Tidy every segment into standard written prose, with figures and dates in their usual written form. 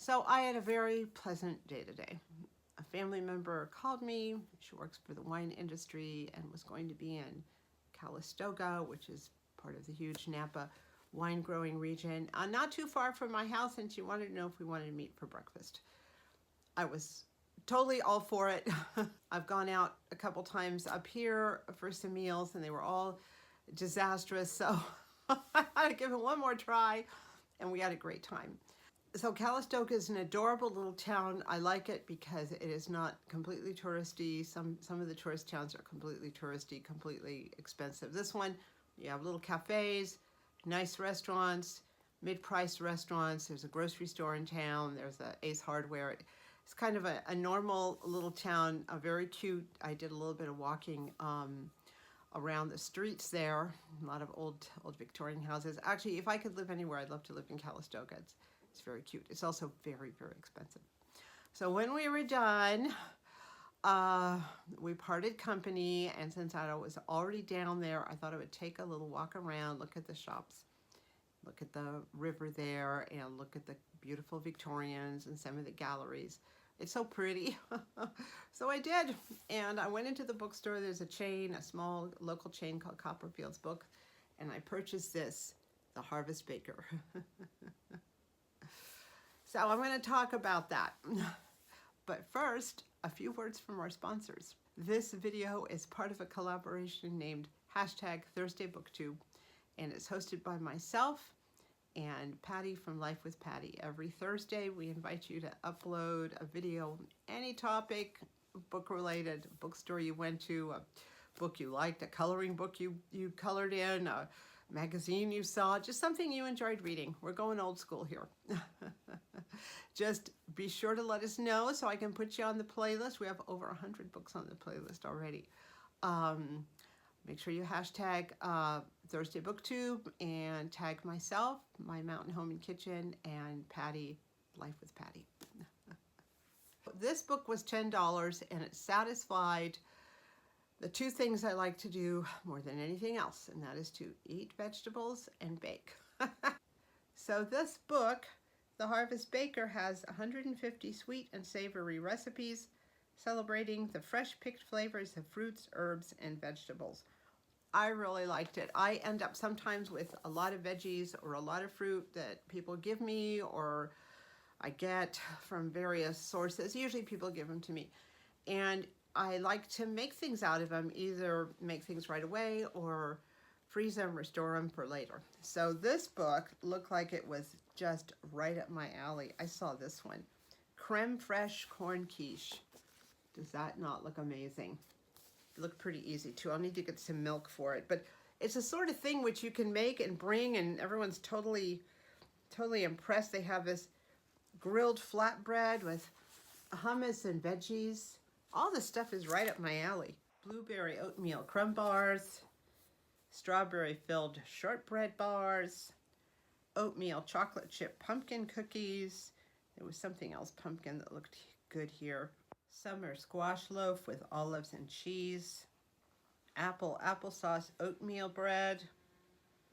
So I had a very pleasant day today. A family member called me. She works for the wine industry and was going to be in Calistoga, which is part of the huge Napa wine growing region, not too far from my house, and she wanted to know if we wanted to meet for breakfast. I was totally all for it. I've gone out a couple times up here for some meals and they were all disastrous, so I had to give it one more try and we had a great time. So Calistoga is an adorable little town. I like it because it is not completely touristy. Some of the tourist towns are completely touristy, completely expensive. This one, you have little cafes, nice restaurants, mid-priced restaurants. There's a grocery store in town. There's a Ace Hardware. It's kind of a normal little town, very cute. I did a little bit of walking around the streets there. A lot of old Victorian houses. Actually, if I could live anywhere, I'd love to live in Calistoga. It's very cute. It's also very, very expensive. So when we were done, we parted company, and since I was already down there, I thought I would take a little walk around, look at the shops, look at the river there, and look at the beautiful Victorians and some of the galleries. It's so pretty. So I did, and I went into the bookstore. There's a chain, a small local chain called Copperfield's Book, and I purchased this, The Harvest Baker. So I'm going to talk about that. But first, a few words from our sponsors. This video is part of a collaboration named #ThursdayBookTube, and it's hosted by myself and Patty from Life with Patty. Every Thursday, we invite you to upload a video, any topic, book related, bookstore you went to, a book you liked, a coloring book you colored in, a magazine you saw, just something you enjoyed reading. We're going old school here. Just be sure to let us know so I can put you on the playlist. We have over 100 books on the playlist already. Make sure you hashtag Thursday BookTube and tag myself, My Mountain Home and Kitchen, and Patty, Life with Patty. This book was $10 and it satisfied the two things I like to do more than anything else, and that is to eat vegetables and bake. So this book, The Harvest Baker, has 150 sweet and savory recipes celebrating the fresh picked flavors of fruits, herbs, and vegetables. I really liked it. I end up sometimes with a lot of veggies or a lot of fruit that people give me or I get from various sources. Usually people give them to me. And I like to make things out of them, either make things right away or freeze them or store them for later. So this book looked like it was just right up my alley. I saw this one, Creme Fraiche Corn Quiche. Does that not look amazing? It looked pretty easy too. I'll need to get some milk for it, but it's a sort of thing which you can make and bring, and everyone's totally impressed. They have this grilled flatbread with hummus and veggies. All this stuff is right up my alley. Blueberry oatmeal crumb bars, strawberry filled shortbread bars, oatmeal chocolate chip pumpkin cookies. There was something else pumpkin that looked good here. Summer squash loaf with olives and cheese. Applesauce oatmeal bread.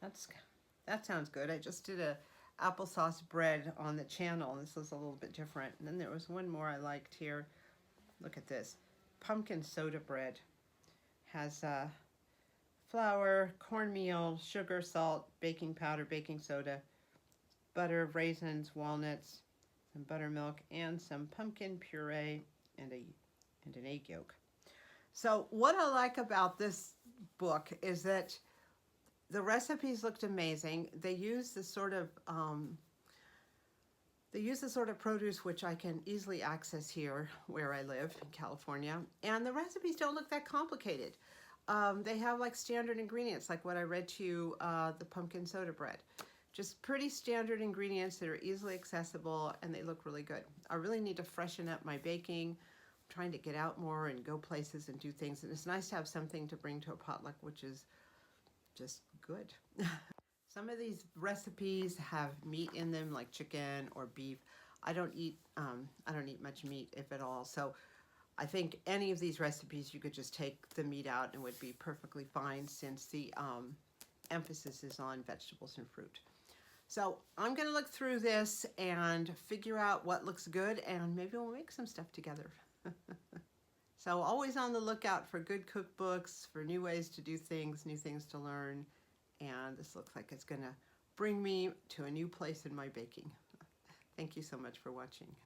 That sounds good. I just did a applesauce bread on the channel. This was a little bit different. And then there was one more I liked here. Look at this. Pumpkin soda bread. Has flour, cornmeal, sugar, salt, baking powder, baking soda, butter, raisins, walnuts, some buttermilk, and some pumpkin puree and an egg yolk. So what I like about this book is that the recipes looked amazing. They use the sort of produce which I can easily access here where I live in California, and the recipes don't look that complicated. They have like standard ingredients, like what I read to you, the pumpkin soda bread. Just pretty standard ingredients that are easily accessible, and they look really good. I really need to freshen up my baking. I'm trying to get out more and go places and do things, and it's nice to have something to bring to a potluck, which is just good. Some of these recipes have meat in them, like chicken or beef. I don't eat much meat, if at all. So I think any of these recipes, you could just take the meat out and would be perfectly fine, since the emphasis is on vegetables and fruit. So I'm gonna look through this and figure out what looks good, and maybe we'll make some stuff together. So always on the lookout for good cookbooks, for new ways to do things, new things to learn. And this looks like it's gonna bring me to a new place in my baking. Thank you so much for watching.